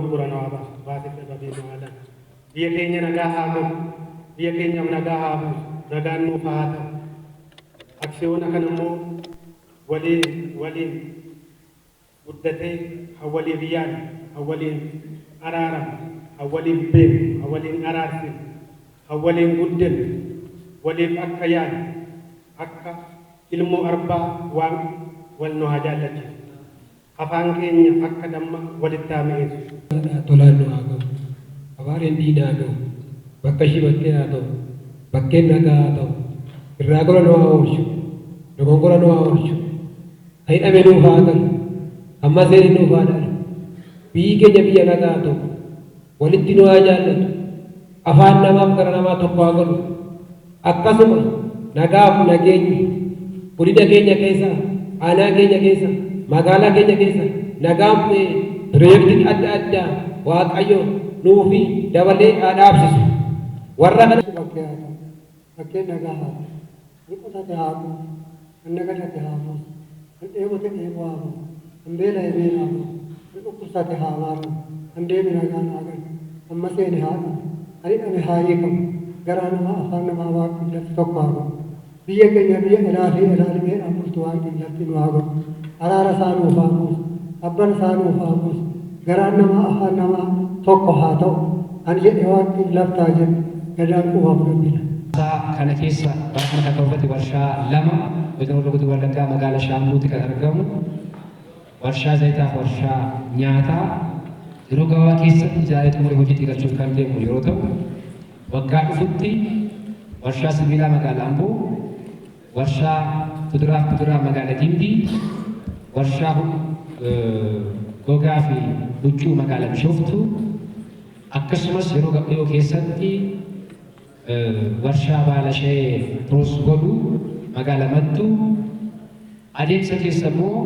gurgurana waba baate babe maala biya keenya nagaa haa galu biya keenya nagaa haa buusu nagaan nuuf haa ta'u aksiyoona kana immoo waliin guddatee hawwaliif yaadu hawwaliin araaramu hawwaliin beeku hawwaliin araarsisu hawwaliin guddinu waliif akka yaadu akka ilmoo arbaa waan wal nu haa jaallachiisu afaan keenya akka damma walitti haa mi'eessu. Tolaan nu haa ga'u abaareen diinaa haa ga'u bakka ishii bakkee haa ta'u bakkeen nagaa haa ta'u irraa gola nu haa oolchu dogongora nu haa oolchu hidhame nuuf haa galu amma seeni nuuf haa dhalu biyyi keenya biyya nagaa haa ta'u walitti nu haa jaallatu afaan namaaf gara namaa tokko haa godhu akkasuma nagaaf nageenyi godina keenya keessa aanaa keenya keessa magaalaa keenya keessa nagaan piroojektiin adda addaa waaqayyo nuufi dabalee dhaabsisu warra kana bakkee nagaa haa ta'u qotate haa bu'u kan nagadate haa bu'u kan dheebote dheeboo haa bu'u kan beela'e beela haa bu'u kan dhukkubsate haa maaru kan deeme nagaan haa galu amma seene haa dhabu kan hidhame haa hiikamu garaa namaa afaan namaa waaqni lafti tokko haa godhu biyya keenya biyya ilaalimee bultu waaqni lafti nu haa godhu araara isaa nuuf haa buusu abban isaa nuuf haa buusu garaan namaa afaan namaa tokko haa ta'u ani jedhe waaqni laftaa jedhu gadaan quufa fudhattila. Kana keessa bakka kan ta'utti warshaa lama godina Wallaggaa Wallaggaa magaalaa Shaambuutti kan argamu warshaa zayitaaf warshaa nyaataa yeroo gabaa keessatti ijaaree xumuree hojiitti galchuuf kan deemu yeroo ta'u waggaa dhufutti warshaa sibiilaa magaalaa Amboo warshaa kuduraa magaalaa Gimbii warshaa gogaa fi huccuu magaalaa Bishooftuu akkasumas yeroo gabaabaa keessatti warshaa baalashee roos godhu magaalaa Mattuu adeemsa keessa immoo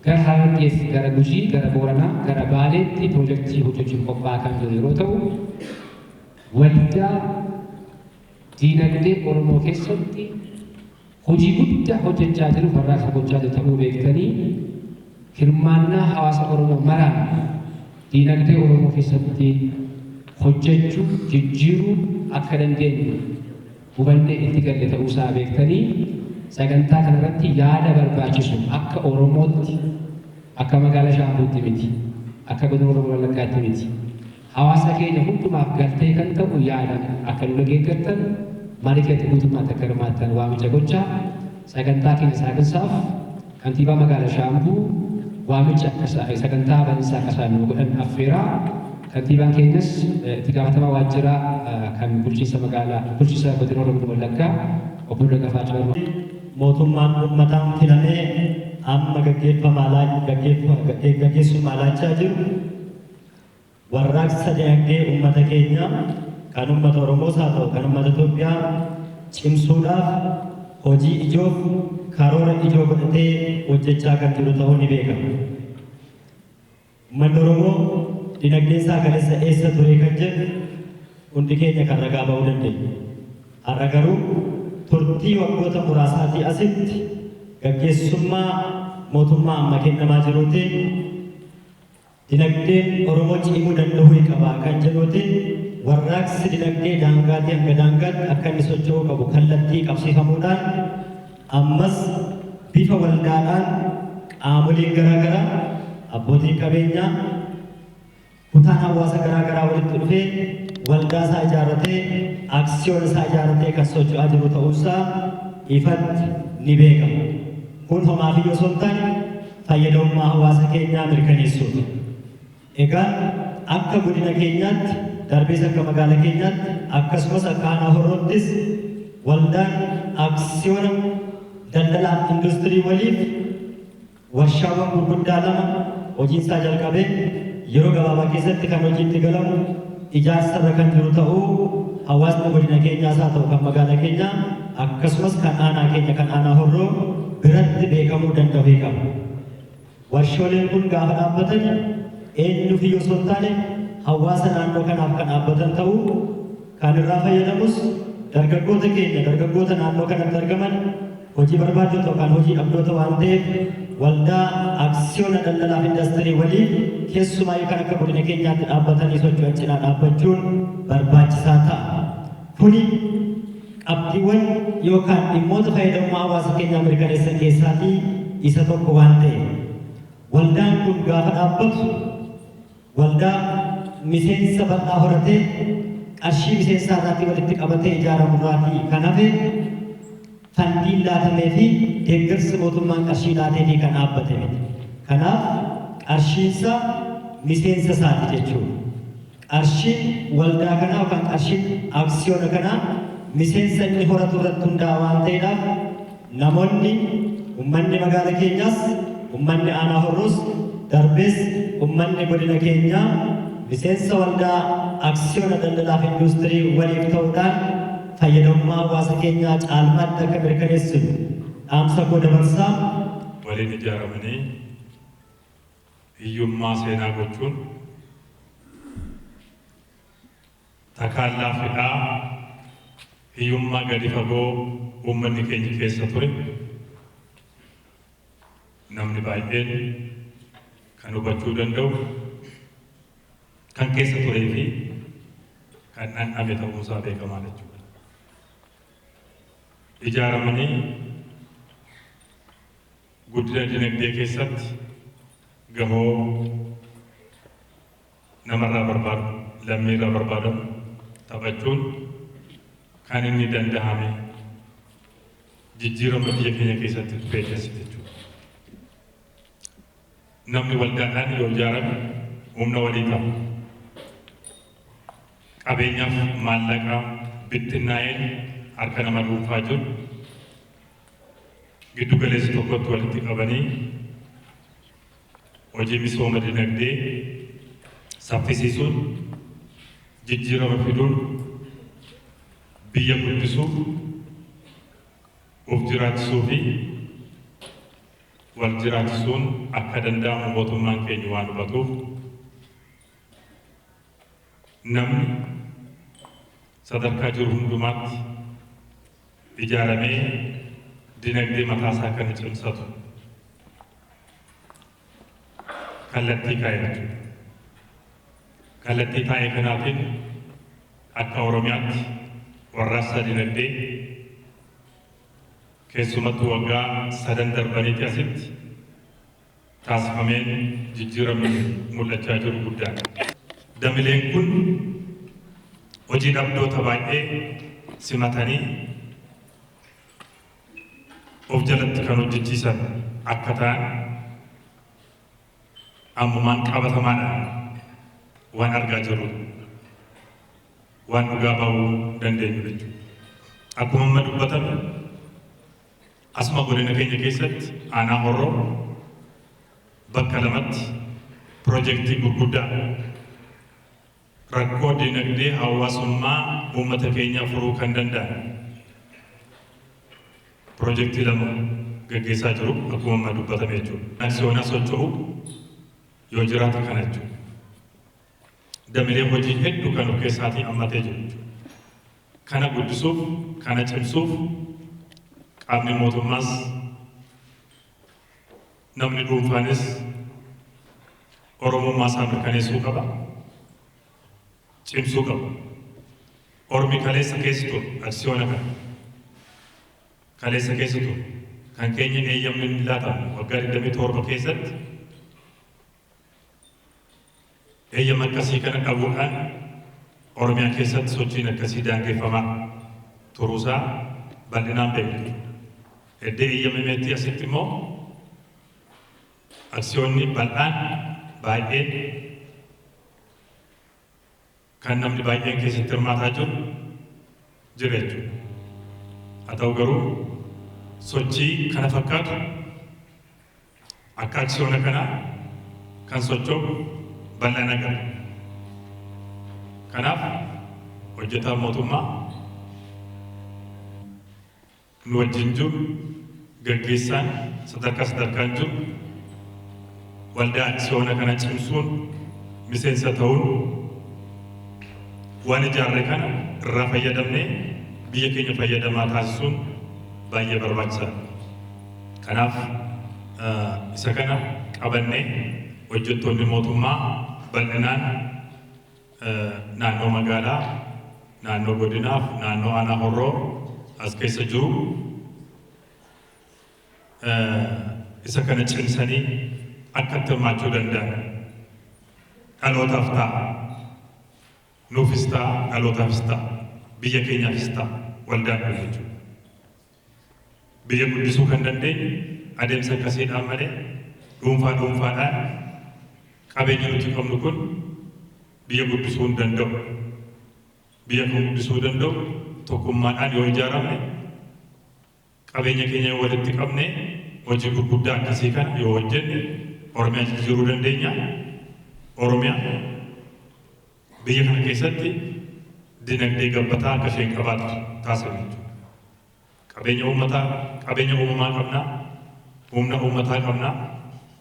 gara Harargeetti gara Gujii gara Booranaa gara Baaleetti piroojektii hojjechuuf qophaa'aa kan jiru yeroo ta'u waldaa diinagdee Oromoo keessatti hojii guddaa hojjechaa jiru warraaqsa gochaa jiru ta'uu beektanii hirmaannaa hawaasa Oromoo maraan diinagdee Oromoo keessatti hojjechuu jijjiiruu akka dandeenyu hubannee itti galle ta'uusaa beektanii sagantaa kanarratti yaada barbaachisu akka Oromootti akka magaalaa Shaambuutti miti akka godina Oromoo Wallaggaatti miti hawaasa keenya hundumaaf galtee kan ta'u yaada akka nu dhageeffattan marii keenya guutummaatti akka hirmaattan waamicha gochaa sagantaa keenya saaginsaaf kantiibaa magaalaa Shaambuu waamicha sagantaa bansaa akka isaan nu godhan affeeraa kantiibaan keenyas itti gaafatamaa waajjira kan bulchiinsa godina Oromoo Wallaggaa obbo Dagafaa Cimarraa mootummaan uummataan filamee amma gaggeessummaa laachaa jiru warraaqsa dinagdee uummata keenya kan uummata Oromoos haa ta'u kan uummata Itoophiyaa cimsuudhaaf hojii ijoof karoora ijoo godhatee hojjechaa kan jiru ta'uu ni beekama. Uummanni Oromoo dinagdee isaa kaleessa eessa ture kan jedhu hundi keenya kan ragaa ba'uu dandeenya. Har'a garuu turtii waggoota muraasaatii asitti gaggeessummaa mootummaa amma kennamaa jiruutiin dinagdeen Oromoo cimuu danda'uu qaba kan jedhuutiin warraaqsi dinagdee daangaatii hanga daangaatti akka inni socho'uu qabu kallattii qabsiifamuudhaan ammas bifa waldaadhaan qaamoleen garaagaraa abbootiin qabeenyaa kutaan hawaasa garaagaraa walitti dhufee waldaa isaa ijaarratee aksiyoona isaa ijaarratee kan socho'aa jiru ta'uusaa ifatti ni beekama. Kun homaa fi osoo hin taane fayyadamummaa hawaasa keenyaa mirkaneessuuti. Egaa akka godina keenyaatti darbees akka magaalaa keenyaatti akkasumas akka aanaa horroottis waldaan aksiyoona daldalaaf industirii waliif warshaawwan gurguddaa lama hojiin isaa jalqabee yeroo gabaabaa keessatti kan hojiitti galamu ijaarsarra kan jiru ta'uu hawaasni godina keenyaas haa ta'u kan magaalaa keenyaa akkasumas kan aanaa keenya kan aanaa horroo biratti beekamuu danda'uu qaba. Warshooleen kun gaafa dhaabbatan eenyuuf iyyuu osoo hin taane hawaasa naannoo kanaaf kan dhaabbatan ta'uu kan irraa fayyadamus dargaggoota keenya dargaggoota naannoo kanatti argaman hojii barbaaddoota yookaan hojii dhabdoota waan ta'eef waldaa aksiyoona daldalaaf indastirii waliin keessumaa kan akka godina keenyaatti dhaabbatanii socho'an cinaa dhaabbachuun barbaachisaa ta'a. Kuni qabxiiwwan yookaan dhimmoota fayyadamummaa hawaasa keenyaa mirkaneessan keessaatii isa tokko waan ta'eef waldaan kun gaafa dhaabbatu waldaa miseensa bal'aa horatee qarshii miseensaa irraatii walitti qabatee ijaaramurraatii kan hafe fandiin laatamee fi deeggarsi mootummaan qarshii laateetii kan dhaabbate miti. Kanaaf qarshiinsa miseensa isaati jechuudha. Qarshiin waldaa kanaa yookaan qarshiin aksiyoona kanaa miseensa inni horatu irratti hundaa'aa waan ta'eedhaaf namoonni uummanni magaalaa keenyaas uummanni aanaa horroos darbees uummanni godina keenyaa miseensa waldaa aksiyoona daldalaaf industirii waliif ta'uudhaan fayyadamummaa hawaasa keenyaa caalmaatti akka mirkaneessu dhaamsa koo dabarsaa. Waliin ijaaramanii hiyyummaa seenaa gochuun takaallaa fidhaa hiyyummaa gadi fagoo uummanni keenya keessa ture namni baay'een kan hubachuu danda'u kan keessa turee fi kan dhandhame ta'uusaa beekamaa jechuudha. Ijaaramanii guddina dinagdee keessatti gamoo namarraa barbaadu lammiirraa barbaadamu taphachuun kan inni danda'ame jijjiirama biyya keenya keessatti beeksisa jechuudha. Namni waldaadhaan yoo ijaarame humna walii qaba. Qabeenyaaf maallaqaa bittinnaa'een harka nama dhuunfaa jiru giddu galeessi tokkotti walitti qabanii hojii misooma dinagdee saffisiisuun jijjiirama fiduun biyya guddisuuf of jiraachisuu fi wal jiraachisuun akka danda'amu mootummaan keenya waan hubatuuf namni sadarkaa jiru hundumaatti ijaaramee dinagdee mataasaa kan cimsatu kallattii kaa'e jechuudha. Kallattii taa'e kanaatiin akka Oromiyaatti warraaqsa dinagdee keessumattuu waggaa 3 darbaniiti asitti taasifameen jijjiiramni mul'achaa jiru guddaadha. Damileen kun hojii dhabdoota baay'ee simatanii of jalatti kan hojjechiisan akka ta'an ammumaan qabatamaadhaan waan argaa jirru waan dhugaa ba'uu dandeenyu jechuudha. Akkuma amma dubbatame asuma godina keenya keessatti aanaa horroo bakka lamatti piroojeektii gurguddaa rakkoo dinagdee hawaasummaa uummata keenyaa furuu kan danda'an piroojeektii lama gaggeessaa jiru akkuma amma dubbatame jechuudha. Aksiyoona socho'u yoo jiraata kana jechuudha. Damilee hojii hedduu kan of keessaatii hammatee jiru jechuudha. Kana guddisuuf, kana cimsuuf qaamni mootummaas namni dhuunfaanis Oromummaa isaa mirkaneessuu qaba. Cimsuu qaba. Ormi kaleessa keessa ture aksiyoona kana kaleessa keessa ture kan keenya eeyyamni ni laatamu waggaa 27 keessatti eeyyama akkasii kana dhabuudhaan Oromiyaa keessatti sochiin akkasii daangeffamaa turuusaa bal'inaan beekna. Eddee eeyyamameetti asitti immoo aksiyoonni bal'aan baay'een kan namni baay'een keessatti hirmaataa jiru jira jechuudha. Haa ta'u garuu sochii kana fakkaatu akka aksiyoona kanaa kan socho'u bal'ina qaba. Kanaaf hojjetaa mootummaa nu wajjin jiru gaggeessaan sadarkaan jiru waldaa aksiyoona kana cimsuun miseensa ta'uun waan ijaarre kana irraa fayyadamnee biyya keenya fayyadamaa taasisuun baay'ee barbaachisaadha. Kanaaf isa kana qabannee hojjettoonni mootummaa bal'inaan naannoo magaalaa, naannoo godinaaf, naannoo aanaa horroo as keessa jiru isa kana cimsanii akka itti hirmaachuu danda'an dhalootaaf ta'a. Nuufis ta'a, dhalootaafis ta'a, biyya keenyaafis ta'a, waldaan jechuudha. Biyya guddisuu kan dandeenyu adeemsa akkasiidhaan malee dhuunfaadhaan qabeenya nuti qabnu kun biyya guddisuu hin danda'u. Biyya kan guddisuu danda'u tokkummaadhaan yoo ijaaramne qabeenya keenya walitti qabne hojii gurguddaa akkasii kana yoo hojjenne Oromiyaa jijjiiruu dandeenya. Oromiyaa biyya kana keessatti dinagdee gabbataa akka isheen qabaattu taasifama jechuudha. Qabeenya uumamaa qabnaa, humna uummataa qabnaa.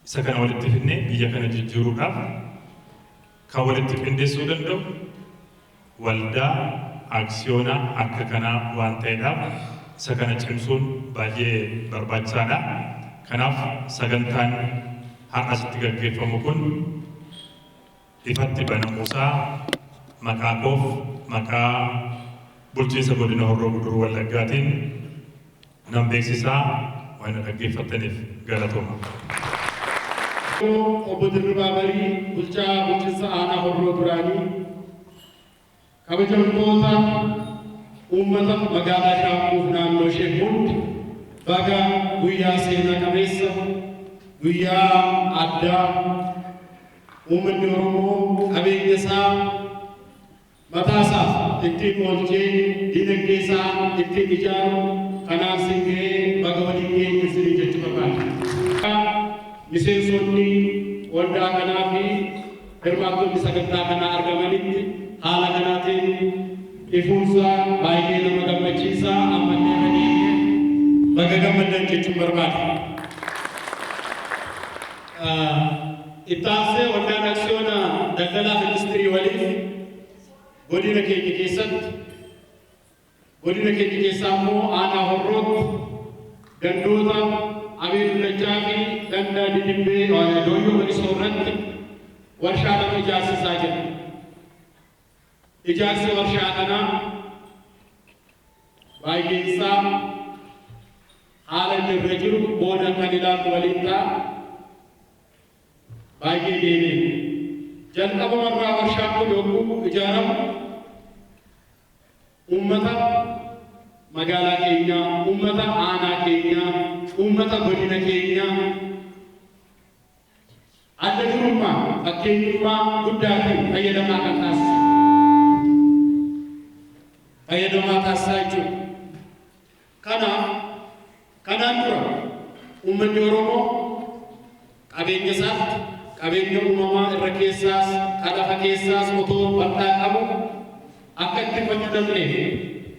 Isa kana walitti fidnee biyya kana jijjiiruudhaaf kan walitti qindeessuu danda'u waldaa aksiyoonaa akka kanaa waan ta'eedhaaf isa kana cimsuun baay'ee barbaachisaadha. Kanaaf sagantaan har'a asitti gaggeeffamu kun ifatti banamuusaa maqaa koof maqaa bulchiinsa godina Horroo Guduruu Wallaggaatiin nan beeksisaa waan dhaggeeffattaniif galatooma. Obbo Dirribii Barii bulchaa bulchiinsa aanaa Horroo duraanii kabajamtoota uummata magaalaa Shaambuuf naannoo ishee hundi baga guyyaa seenaa qabeessa guyyaa addaa uummanni Oromoo qabeenya isaa mataasaaf ittiin oolchee dinagdee isaa ittiin ijaaru kanaan singee baga waliin geenye isinii jechuu barbaada. Miseensonni waldaa kanaa fi hirmaattonni sagantaa kanaa argamanitti haala kanaatiin ifuunsa baay'ee nama gammachiisa ammallee dhageenya baga gammaddan jechuun barbaada. Ittaansee waldaan aksiyoona daldalaa fi industirii waliin godina keenya keessaa immoo aanaa Horrootti gandoota Abeedullachaa fi ganda Didibbee Dooyyoo Balisoo irratti warshaa lama ijaarsisaa jira. Ijaarsi warshaa kanaa baay'een isaa haala inni irra jiru booda kan ilaallu waliin ta'a. Baay'ee deemee jalqabumarraa warshaan kun yogguu ijaaramu uummata magaalaa keenyaa, uummata aanaa keenyaa, uummata godina keenyaa adda durummaa fakkeenyummaa guddaatiin fayyadamaa taasisaa jechuudha. Kanaan dura uummanni Oromoo qabeenya isaatti qabeenya uumamaa irra keessaas kadhafa keessaas otoo bal'aa qabu akka itti fayyadamneef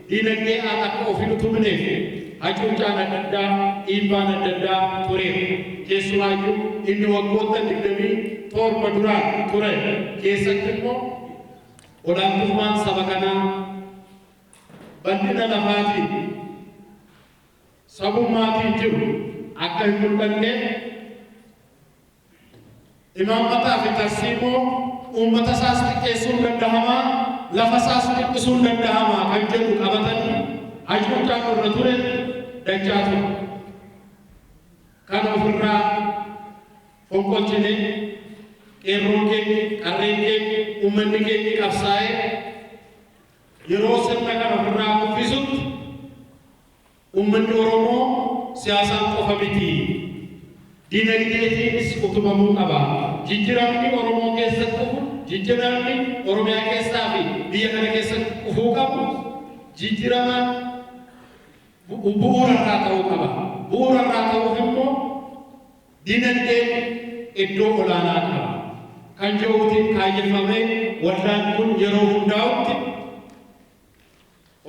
dinagdee akka ofii utubneef hacuuccaan adda addaa dhiibbaan adda addaa ture. Keessumaayyuu inni waggoota 27 duraan ture keessatti immoo olaantummaan saba kanaa bal'ina lafaatiin sabummaatiin jiru akka hin mul'anne imaammataa fi tarsiimoo uummata isaas xiqqeessuun danda'amaa lafa isaas xiqqisuun danda'amaa kan jedhu qabatanii hacuuccaan irra ture dachaa ture. Kan ofirraa fonqolchine qeerroon keenya qarreen keenya uummanni keenya qabsaa'ee yeroo sirna kana ofirraa kuffisutti uummanni Oromoo siyaasaan qofa miti dinagdeetiinis utubamuu qaba. Jijjiiramni Oromoo keessatti dhufu jijjiiramni Oromiyaa keessaa fi biyya kana keessatti dhufuu qabu jijjiirama bu'uurarraa ta'uu qaba. Bu'uurarraa ta'uuf immoo dinagdeen iddoo olaanaa qaba. Kan jiruutiin kaayyeffamee waldaan kun yeroo hundaa'utti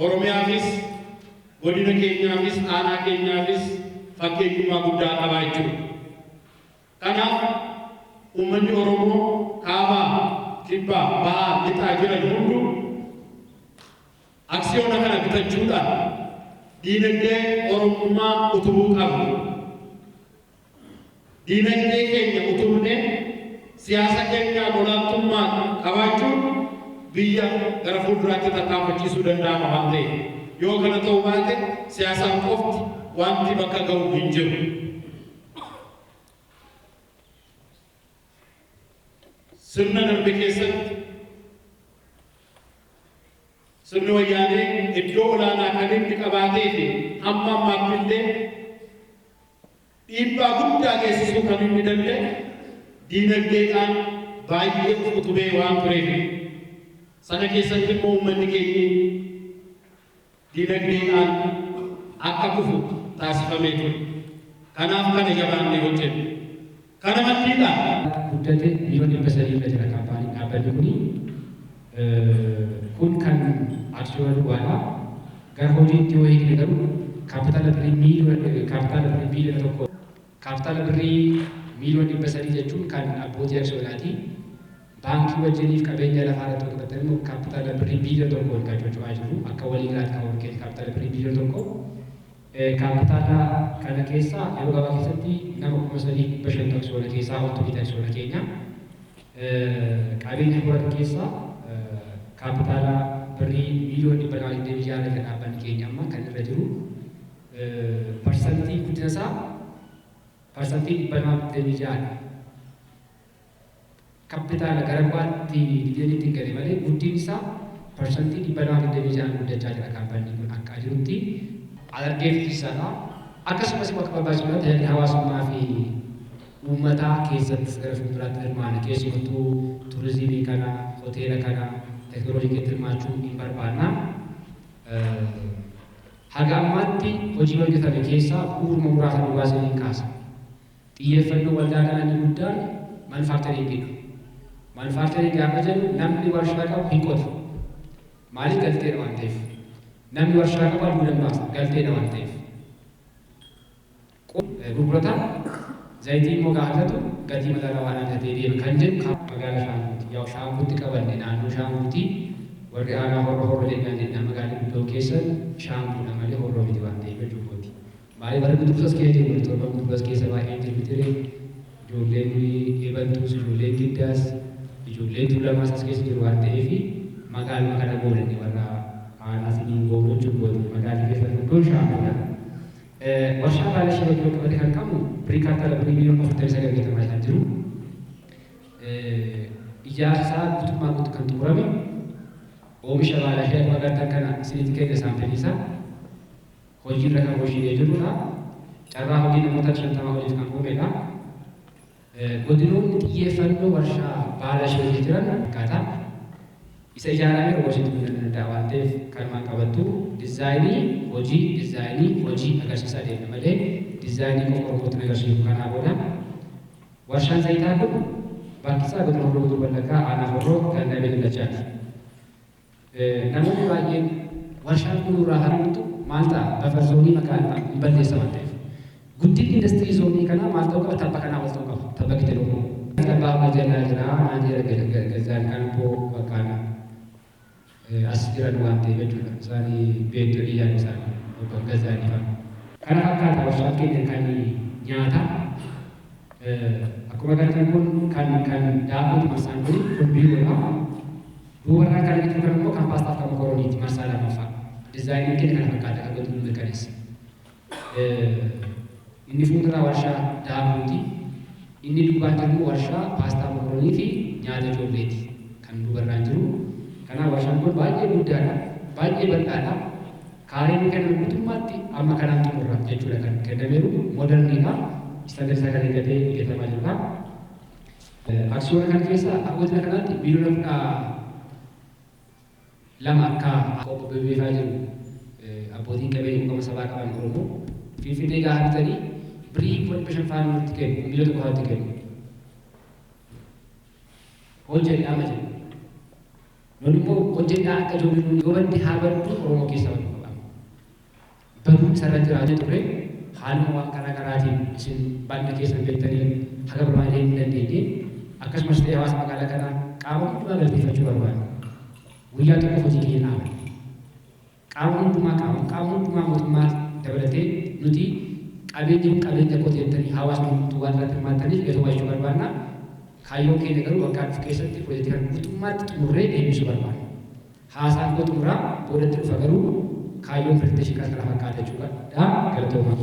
Oromiyaafis godina keenyaafis aanaa keenyaafis fakkeenyummaa guddaa qabaa jechuudha. Kanaaf uummanni Oromoo kaabaa, kibbaa, bahaa, lixaa jiran hundu aksiyoona kana bitachuudhaan diinagdee Oromummaa utubuu qabnu. Diinagdee keenya utubnee siyaasa keenya olaantummaa qabaachuun biyya gara fuulduraatti tarkaanfachiisuu danda'ama waan ta'eef yoo kana ta'uu baate siyaasaan qofti wanti bakka ga'u hin jiru. Sirna darbe keessatti sirni wayyaanee iddoo olaanaa kan inni qabaatee fi hamma ammaatti illee dhiibbaa guddaa geessisuu kan inni danda'e diinagdeedhaan baay'ee utubee waan tureef sana keessatti immoo uummanni keenya diinagdeedhaan akka kufu taasifamee ture. Kanaaf kana jabaannee hojjennu. Kana maddiidhaan guddate miliyoona 300 jira kaampaanii dhaabbanni kun kan aksiyoona duwwaadhaa gara hojiitti yoo hiikne garuu kaapitaala birrii tokko kaapitaala birrii miliyoona 300 jechuun kan abbootii aksiyoonaati. Baankii wajjiniif qabeenya lafaa irratti tokkotti immoo kaapitaala birrii biliyoona tokko kan socho'aa jiru akka walii galaatti kan walqeeti kaapitaala birrii biliyoona tokko. Kaapitaala kana keessaa yeroo gabaa keessatti nama 3,500 aksiyoona keessaa oltu bita aksiyoona keenya. Qabeenya horatu keessaa kaapitaala birrii miliyoona 226 kan dhaabbanni keenya amma kan irra jiru. Parsantii guddina isaa parsantii 226. Kaapitaala gara bu'aatti divideendiitti hin gale malee guddinni isaa parsantii 226 guddachaa jira dhaabbanni kun akka jirutti. Alargeeffisaadha. Akkasumas bakka barbaachisuudhaan tajaajila hawaasummaa fi uummataa keessatti gara fuulduraatti hirmaana keessumattuu turizimii kana, hoteela kana, teekinooloojii keessatti hirmaachuu hin barbaanna. Haga ammaatti hojii hojjetame keessaa bu'uuruma muraasa dhugaasanii hin kaasa. Xiyyeeffannoo waldaa kanaa inni guddaan manufaaktariingiidha. Manufaaktariingii gaafa jennu namni warshaa qabu hin qotu. Maaliif galteedha waan ta'eef? Namni warshaa qabu arguu danda'a galteedha waan ta'eef. Gurgurata zayitii immoo gaafatu gatii madaalawaa argatee deema kan jedhu magaalaa Shaanguuti. Yaa Shaanguutti qabanne naannoo Shaanguutti warri aanaa horroo deemaa jenna magaalaa guddoo keessa Shaanguudha malee horroo miti waan ta'eef jechuudha. Maaliif warri gudduras keessa jiru warri torban gudduras keessa baay'ee jiru ture ijoolleen eebantuus ijoolleen giddaas ijoolleen tuulamaas as keessa jiru waan ta'eef magaaluma kana boolanii warra aanaatiin gochuun gootu magaalaa keessa guddoon Shaanguudha. Warshaa baala shiroo yoo qabate kan qabu birrii kaapitaala birrii miliyoona 49 gaggeeffamaa kan jiru. Ijaarsaa guutummaa guutuu kan xumurame oomisha baala shiroo magaalaa kana isinitti kenna saampiliisaa hojiirra kan hojiilee jirudha. Carraa hojii namoota 50 hojiif kan uumedha. Godinoonni xiyyeeffannoo warshaa baala shiroo jiran akkaataa isa ijaaramee hojii danda'a waan ta'eef kanumaan qabattu dizaayinii hojii agarsiisaa deemna malee dizaayinii qofa Oromootti agarsiisu kanaa booda warshaan zayitaa kun bakki isaa godina Horroo Guduruu Wallaggaa aanaa Horroo kan dhabee Dallachaati. Namoonni baay'een warshaan kun irraa haramtu maal ta'a lafa zoonii magaalaa hin balleessa waan ta'eef guddinni industirii zoonii kanaa maal ta'uu qaba tabba kanaa wal ta'uu qaba tabba gite loonoo. Tabbaa hojjannaa jira maanjira gazaan kan koo bakkaana. As jiran waan ta'eef jechuudha. Isaanii beektorii yaada isaanii yookaan gazaanii fa'a. Kana fakkaata warshaan keenya kan nyaataa akkuma gartan kun kan daakuu marsaan kun biiroodha. Duubarraa kan jiru kan immoo kan paastaa fi mokorooniiti marsaa lamaffaa. Dizaayiniin keenya kana fakkaata kan godhuu mirkaneessa. Inni fuulduraa warshaa daakuuti. Inni duubaan jiru warshaa paastaa mokoroonii fi nyaata ijoolleeti kan duubarraan jiru. Kanaaf warshaan kun baay'ee guddaadha, baay'ee bal'aadha. Kaareen kennamu guutummaatti amma kanaan xumurra jechuudha kan kennameeru mooderniidha. Istaandardisaa kan eeggatee hojjetamaa jirudha. Aksiyoona kana keessa godina kanaatti biliyoona 2 akka qopheeffamee jiru abbootiin qabeenya qoma sabaa qaban Oromoo Finfinnee gaafa bitanii birrii 500 faana nutti kennu miliyoona qofaatti kennu. Hojjedhaa ma jedhu. Nuni immoo hojjennaa akka ijoolleen yoo badde haa baddu Oromoo keessaa waliin qabama. Baruun sarara jiraatee ture haaluma waan garaa garaatiin isin baadiyyaa keessa beektanii haga barbaadee hin dandeenye akkasumas ta'ee hawaasa magaalaa kanaa qaama hundumaa galateeffachuu barbaada. Guyyaa tokko hojii keenya dhaaban. qaama hundumaa mootummaa dabalatee nuti qabeenya qoteettanii hawaasni hunduu waan irratti hirmaattaniif galatoomaa jechuu barbaanna. Kaayyoon keenya garuu waggaa dhufu keessatti piroojeektii kana guutummaatti xumurree deebisuu barbaanna. Haasaan koo xumuraa boodatti dhufa garuu kaayyoon pirezenteeshinii kana fakkaata jechuudha. Galatoomaa.